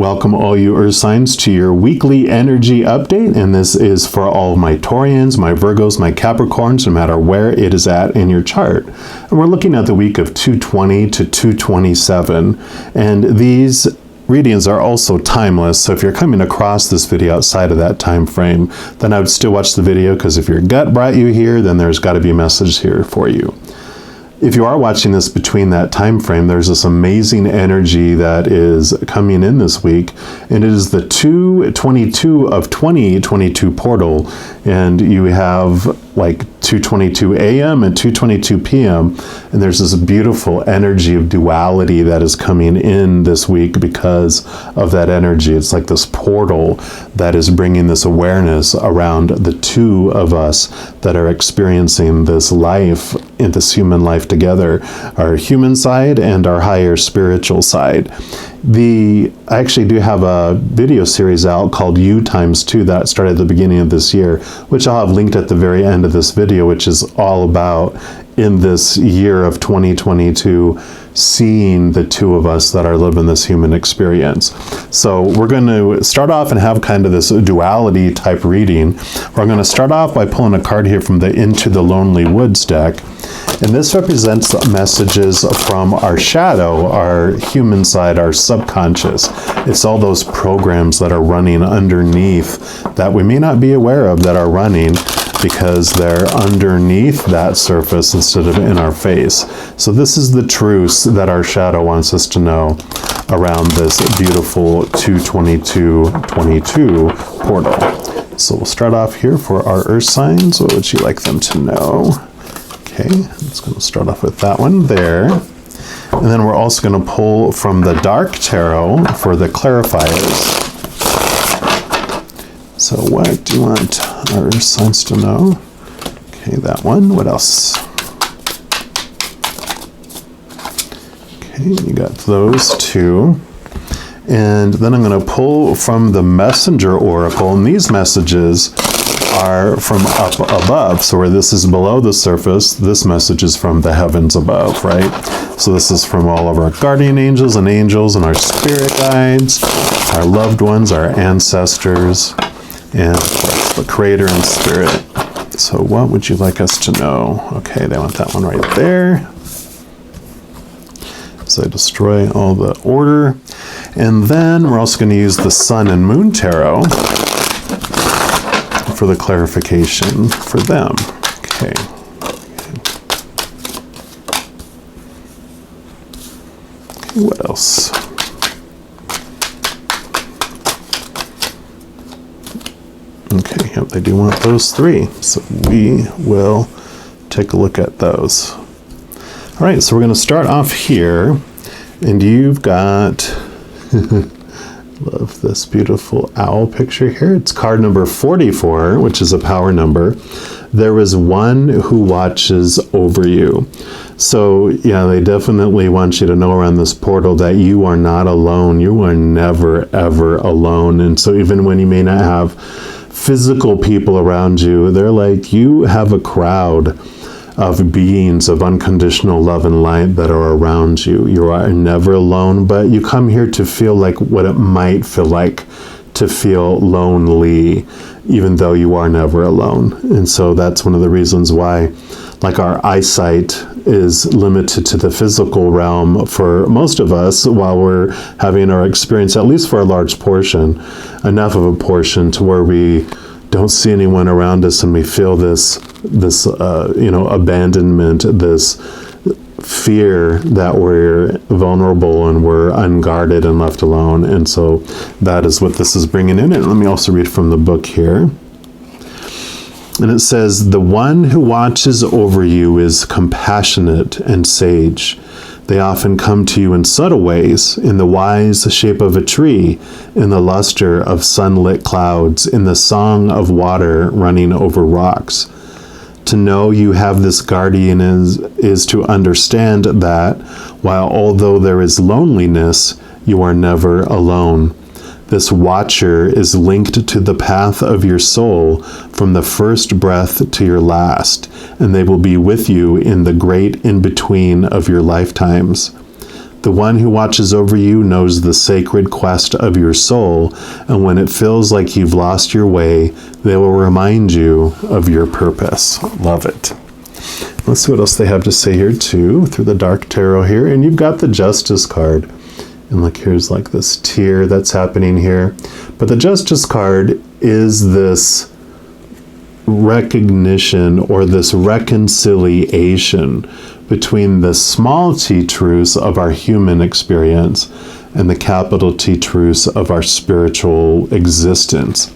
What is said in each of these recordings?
welcome all you Earth signs to your weekly energy update, and this is for all my Taurians, my Virgos, my Capricorns, no matter where it is at in your chart. And we're looking at the week of 220 to 227, and these readings are also timeless, so if you're coming across this video outside of that time frame, then I would still watch the video, because if your gut brought you here, then there's got to be a message here for you. If you are watching this between that time frame, there's this amazing energy that is coming in this week, and it is the 222 of 2022 portal, and you have like 2:22 a.m. and 2:22 p.m. and there's this beautiful energy of duality that is coming in this week because of that energy. It's like this portal that is bringing this awareness around the two of us that are experiencing this life, in this human life together, our human side and our higher spiritual side. I actually do have a video series out called U times 2 that started at the beginning of this year, which I'll have linked at the very end of this video, which is all about, in this year of 2022, seeing the two of us that are living this human experience. So we're going to start off and have kind of this duality type reading. We're going to start off by pulling a card here from the Into the Lonely Woods deck. And this represents messages from our shadow, our human side, our subconscious. It's all those programs that are running underneath that we may not be aware of that are running, because they're underneath that surface instead of in our face. So this is the truths that our shadow wants us to know around this beautiful 222 portal. So we'll start off here for our Earth signs. What would you like them to know? Okay, it's going to start off with that one there. And then we're also going to pull from the Dark Tarot for the clarifiers. So what do you want our Earth signs to know? Okay, that one. What else? Okay, you got those two. And then I'm going to pull from the Messenger Oracle, and these messages are from up above. So where this is below the surface, this message is from the heavens above, right? So this is from all of our guardian angels and our spirit guides, our loved ones, our ancestors, and of course the creator and spirit. So what would you like us to know? Okay, they want that one right there. So destroy all the order. And then we're also going to use the Sun and Moon Tarot for the clarification for them. Okay. What else? Okay, yep, they do want those three. So we will take a look at those. All right, so we're going to start off here, and you've got love this beautiful owl picture here. It's card number 44, which is a power number. There is one who watches over you. So yeah, they definitely want you to know around this portal that you are not alone. You are never, ever alone. And so even when you may not have physical people around you, they're like, you have a crowd of beings of unconditional love and light that are around you. You are never alone, but you come here to feel like what it might feel like to feel lonely, even though you are never alone. And so that's one of the reasons why, like, our eyesight is limited to the physical realm for most of us while we're having our experience, at least for a large portion, enough of a portion to where we don't see anyone around us, and we feel this abandonment, this fear that we're vulnerable and we're unguarded and left alone. And so that is what this is bringing in. And let me also read from the book here. And it says, the one who watches over you is compassionate and sage. They often come to you in subtle ways, in the wise shape of a tree, in the luster of sunlit clouds, in the song of water running over rocks. To know you have this guardian is to understand that, while although there is loneliness, you are never alone. This watcher is linked to the path of your soul from the first breath to your last, and they will be with you in the great in-between of your lifetimes. The one who watches over you knows the sacred quest of your soul, and when it feels like you've lost your way, they will remind you of your purpose. Love it. Let's see what else they have to say here too, through the Dark Tarot here. And you've got the Justice card. And look, here's like this tear that's happening here. But the Justice card is this recognition or this reconciliation between the small t truths of our human experience and the capital T truths of our spiritual existence.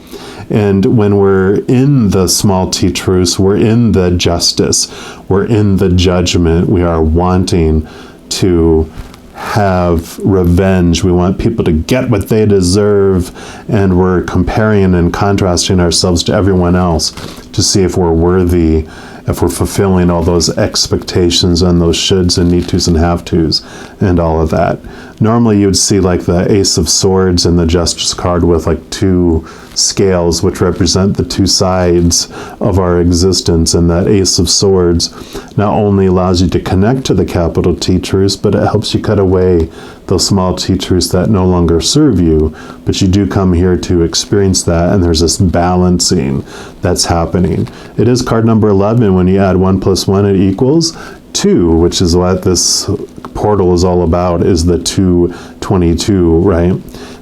And when we're in the small t truths, we're in the justice, we're in the judgment, we are wanting to have revenge, we want people to get what they deserve, and we're comparing and contrasting ourselves to everyone else to see if we're worthy, if we're fulfilling all those expectations and those shoulds and need tos and have tos and all of that. Normally you would see like the Ace of Swords and the Justice card with like two scales which represent the two sides of our existence, and that Ace of Swords not only allows you to connect to the capital T truths, but it helps you cut away those small t truths that no longer serve you, but you do come here to experience that, and there's this balancing that's happening. It is card number 11. When you add 1 + 1, it equals 2, which is what this portal is all about, is the 222, right?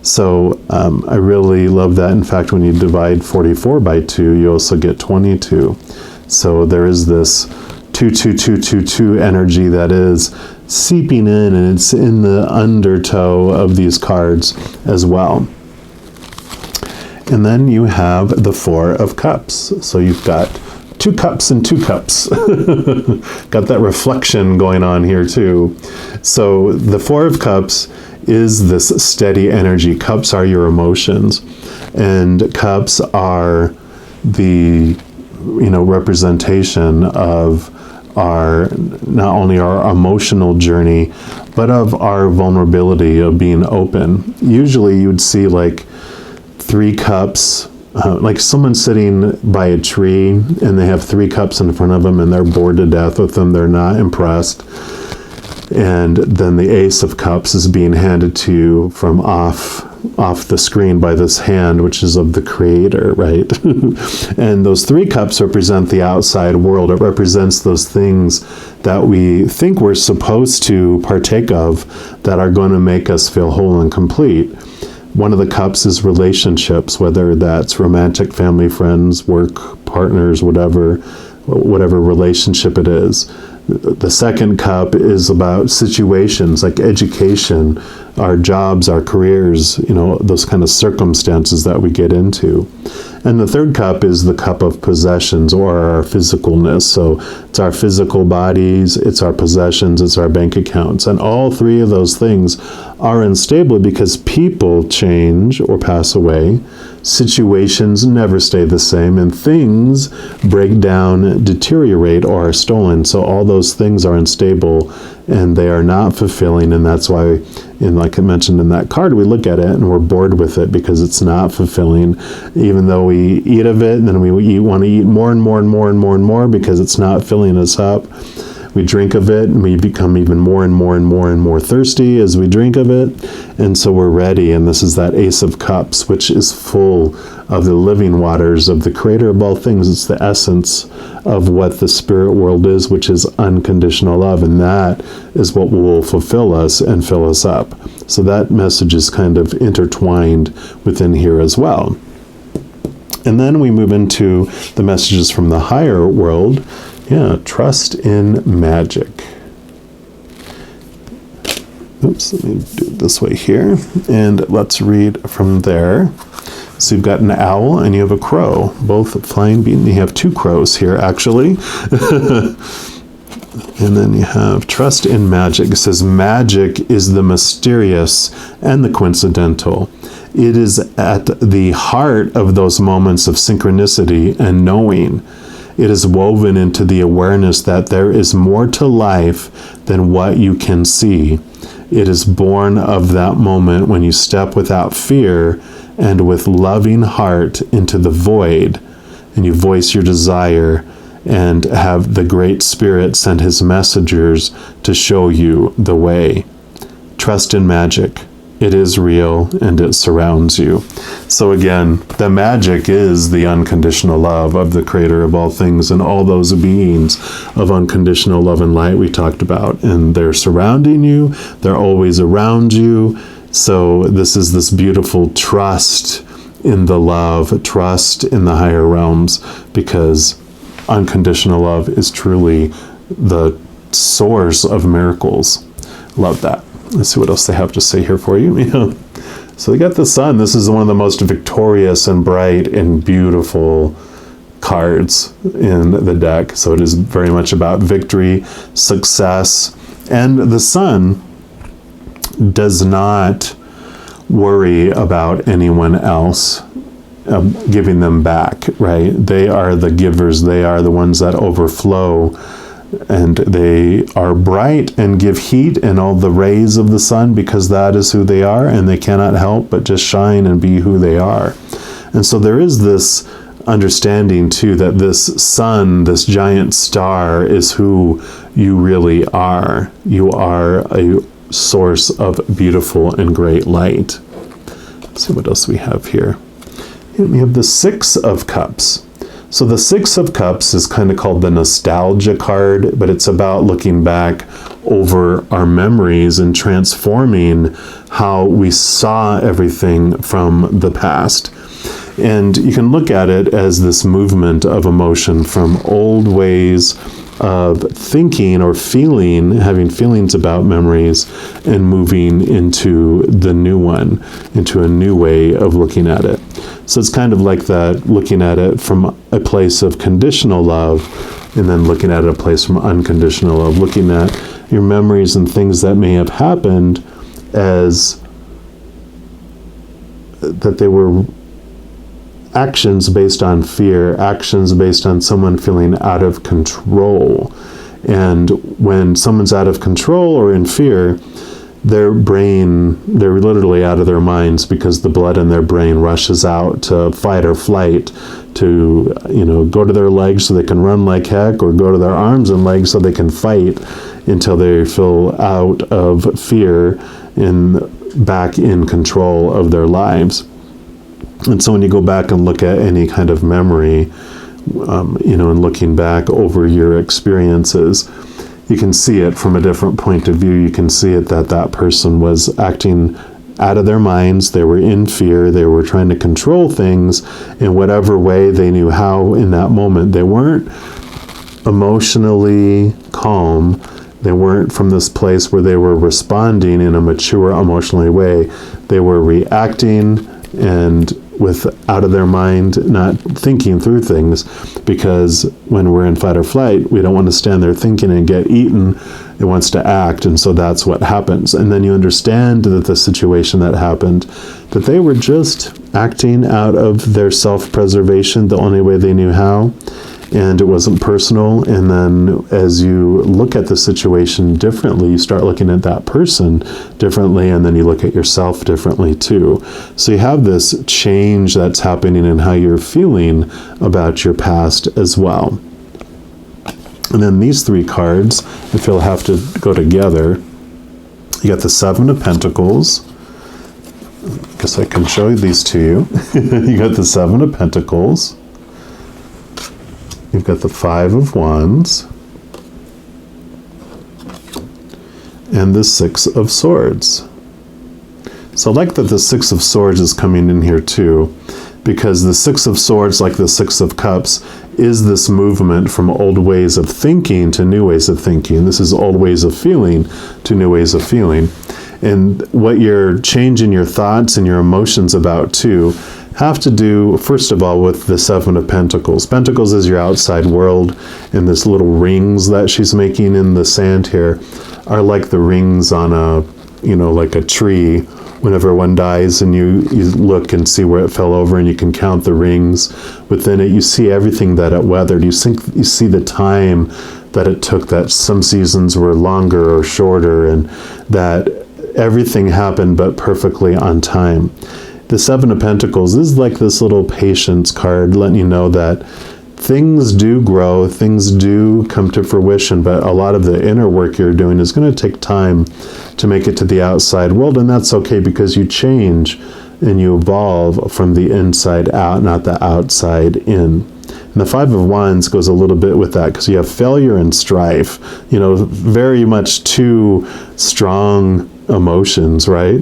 So I really love that. In fact, when you divide 44 by 2, you also get 22. So there is this 22222 energy that is seeping in, and it's in the undertow of these cards as well. And then you have the 4 of Cups. So you've got 2 cups and 2 cups. Got that reflection going on here too. So the 4 of Cups is this steady energy. Cups are your emotions, and cups are the representation of our, not only our emotional journey, but of our vulnerability of being open. Usually you would see like 3 cups, like someone sitting by a tree and they have 3 cups in front of them and they're bored to death with them, they're not impressed. And then the Ace of Cups is being handed to you from off the screen by this hand, which is of the Creator, right? And those 3 cups represent the outside world. It represents those things that we think we're supposed to partake of that are going to make us feel whole and complete. One of the cups is relationships, whether that's romantic, family, friends, work, partners, whatever relationship it is. The second cup is about situations like education, our jobs, our careers, those kind of circumstances that we get into. And the third cup is the cup of possessions, or our physicalness. So it's our physical bodies, it's our possessions, it's our bank accounts. And all 3 of those things are unstable because people change or pass away. Situations never stay the same, and things break down, deteriorate, or are stolen. So all those things are unstable and they are not fulfilling, and that's why, like I mentioned in that card, we look at it and we're bored with it because it's not fulfilling, even though we eat of it, and then we want to eat more and more and more and more and more because it's not filling us up. We drink of it and we become even more and more and more and more thirsty as we drink of it, and so we're ready. And this is that Ace of Cups, which is full of the living waters of the Creator of all things. It's the essence of what the spirit world is, which is unconditional love, and that is what will fulfill us and fill us up. So that message is kind of intertwined within here as well. And then we move into the messages from the higher world. Trust in magic. Oops, let me do it this way here. And let's read from there. So you've got an owl and you have a crow, both flying being. You have 2 crows here, actually. And then you have trust in magic. It says magic is the mysterious and the coincidental. It is at the heart of those moments of synchronicity and knowing. It is woven into the awareness that there is more to life than what you can see. It is born of that moment when you step without fear and with loving heart into the void, and you voice your desire and have the Great Spirit send his messengers to show you the way. Trust in magic. It is real and it surrounds you. So again, the magic is the unconditional love of the creator of all things and all those beings of unconditional love and light we talked about. And they're surrounding you. They're always around you. So this is this beautiful trust in the love, trust in the higher realms, because unconditional love is truly the source of miracles. Love that. Let's see what else they have to say here for you. So they got the sun. This is one of the most victorious and bright and beautiful cards in the deck. So it is very much about victory, success, and the sun does not worry about anyone else giving them back, right? They are the givers. They are the ones that overflow. And they are bright and give heat and all the rays of the sun, because that is who they are, and they cannot help but just shine and be who they are. And so there is this understanding too that this sun, this giant star, is who you really are. You are a source of beautiful and great light. Let's see what else we have here. And we have the Six of Cups. So the Six of Cups is kind of called the nostalgia card, but it's about looking back over our memories and transforming how we saw everything from the past. And you can look at it as this movement of emotion from old ways of thinking or feeling, having feelings about memories, and moving into the new one, into a new way of looking at it. So it's kind of like that, looking at it from a place of conditional love, and then looking at it a place from unconditional love, looking at your memories and things that may have happened as that they were actions based on fear, actions based on someone feeling out of control. And when someone's out of control or in fear, they're literally out of their minds, because the blood in their brain rushes out to fight or flight, to go to their legs so they can run like heck, or go to their arms and legs so they can fight until they feel out of fear and back in control of their lives. And so when you go back and look at any kind of memory, and looking back over your experiences, you can see it from a different point of view. You can see it that that person was acting out of their minds. They were in fear. They were trying to control things in whatever way they knew how in that moment. They weren't emotionally calm. They weren't from this place where they were responding in a mature, emotionally way. They were reacting and out of their mind, not thinking through things, because when we're in fight or flight, we don't want to stand there thinking and get eaten. It wants to act, and so that's what happens. And then you understand that the situation that happened, that they were just acting out of their self-preservation the only way they knew how, and it wasn't personal. And then as you look at the situation differently, you start looking at that person differently, and then you look at yourself differently too. So you have this change that's happening in how you're feeling about your past as well. And then these three cards, I feel, have to go together. You got the Seven of Pentacles. I guess I can show these to you. You got the Seven of Pentacles. You've got the Five of Wands and the Six of Swords. So I like that the Six of Swords is coming in here too, because the Six of Swords, like the Six of Cups, is this movement from old ways of thinking to new ways of thinking. This is old ways of feeling to new ways of feeling. And what you're changing your thoughts and your emotions about too have to do, first of all, with the Seven of Pentacles. Pentacles is your outside world, and this little rings that she's making in the sand here are like the rings on a, like a tree. Whenever one dies and you look and see where it fell over, and you can count the rings within it, you see everything that it weathered. You see the time that it took, that some seasons were longer or shorter, and that everything happened but perfectly on time. The Seven of Pentacles is like this little patience card, letting you know that things do grow, things do come to fruition, but a lot of the inner work you're doing is going to take time to make it to the outside world, and that's okay because you change and you evolve from the inside out, not the outside in. And the Five of Wands goes a little bit with that because you have failure and strife, very much two strong emotions, right?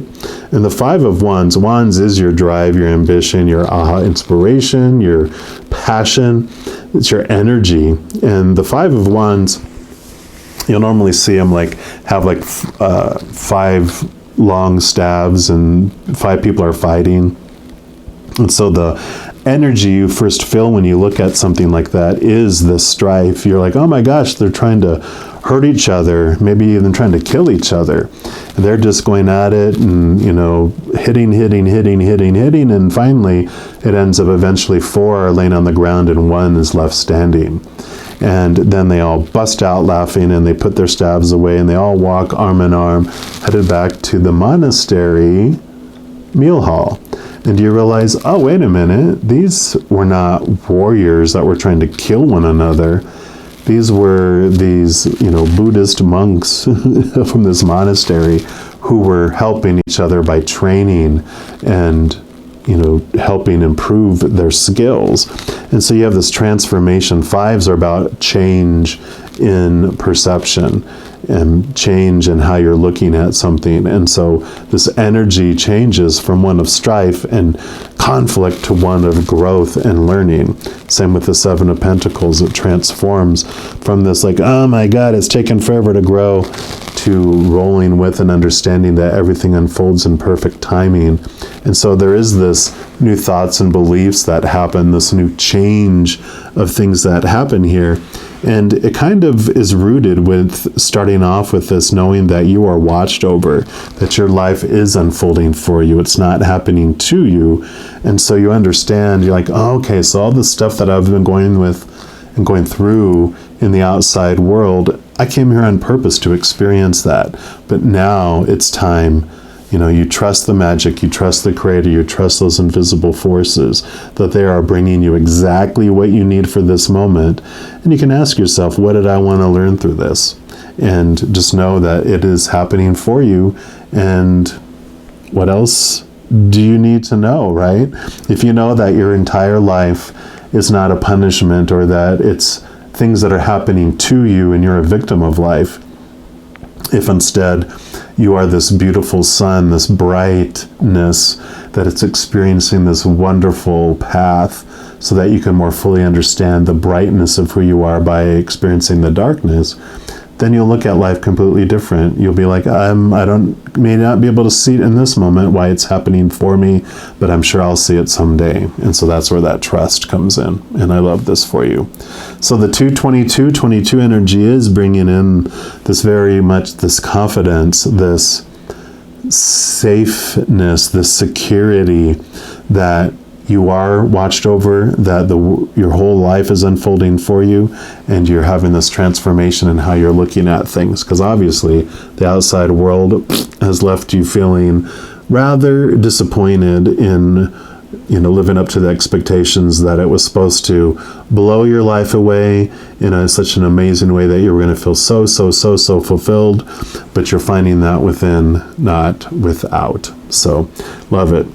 And the Five of Wands is your drive, your ambition, your aha inspiration, your passion, it's your energy. And the Five of Wands, you'll normally see them have five long staves and five people are fighting. And so the energy you first feel when you look at something like that is this strife. You're like, oh my gosh, they're trying to hurt each other, maybe even trying to kill each other. And they're just going at it and, hitting, and finally it ends up eventually 4 are laying on the ground and 1 is left standing. And then they all bust out laughing and they put their staves away and they all walk arm in arm, headed back to the monastery meal hall. And you realize, oh, wait a minute, these were not warriors that were trying to kill one another. These were Buddhist monks from this monastery who were helping each other by training and, helping improve their skills. And so you have this transformation. Fives are about change in perception and change in how you're looking at something. And so this energy changes from one of strife and conflict to one of growth and learning. Same with the Seven of Pentacles. It transforms from this oh my God, it's taken forever to grow, to rolling with and understanding that everything unfolds in perfect timing. And so there is this new thoughts and beliefs that happen, this new change of things that happen here. And it kind of is rooted with starting off with this knowing that you are watched over, that your life is unfolding for you. It's not happening to you. And so you understand, you're like, oh, okay, so all the stuff that I've been going through in the outside world, I came here on purpose to experience that. But now it's time. You trust the magic, you trust the creator, you trust those invisible forces, that they are bringing you exactly what you need for this moment. And you can ask yourself, what did I want to learn through this? And just know that it is happening for you. And what else do you need to know, right? If you know that your entire life is not a punishment, or that it's things that are happening to you and you're a victim of life, if instead you are this beautiful sun, this brightness, that it's experiencing this wonderful path so that you can more fully understand the brightness of who you are by experiencing the darkness, then you'll look at life completely different. You'll be like, I may not be able to see it in this moment, why it's happening for me, but I'm sure I'll see it someday. And so that's where that trust comes in. And I love this for you. So the 222 energy is bringing in this very much this confidence, this safeness, this security that you are watched over, that your whole life is unfolding for you, and you're having this transformation in how you're looking at things. Because obviously the outside world has left you feeling rather disappointed in living up to the expectations that it was supposed to blow your life away in such an amazing way that you were going to feel so fulfilled, but you're finding that within, not without. So love it.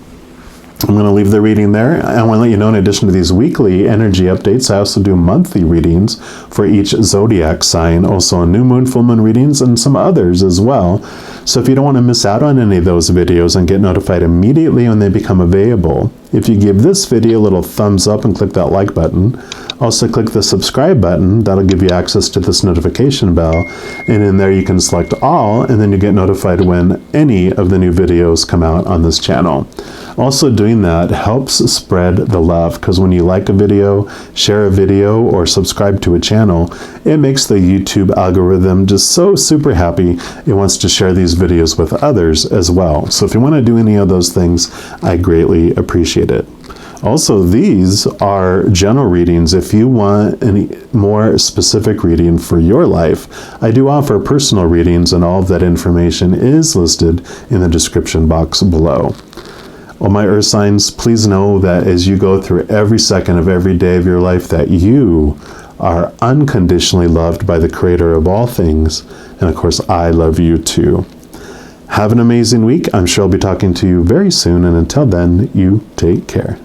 I'm going to leave the reading there. I want to let you know, in addition to these weekly energy updates, I also do monthly readings for each zodiac sign, also on new moon, full moon readings, and some others as well. So if you don't want to miss out on any of those videos and get notified immediately when they become available, if you give this video a little thumbs up and click that like button, also click the subscribe button, that'll give you access to this notification bell, and in there you can select all, and then you get notified when any of the new videos come out on this channel. Also, doing that helps spread the love, because when you like a video, share a video, or subscribe to a channel, it makes the YouTube algorithm just so super happy. It wants to share these videos with others as well. So if you want to do any of those things, I greatly appreciate it. Also, these are general readings. If you want any more specific reading for your life, I do offer personal readings, and all of that information is listed in the description box below. Well, my earth signs, please know that as you go through every second of every day of your life, that you are unconditionally loved by the creator of all things. And of course, I love you too. Have an amazing week. I'm sure I'll be talking to you very soon. And until then, you take care.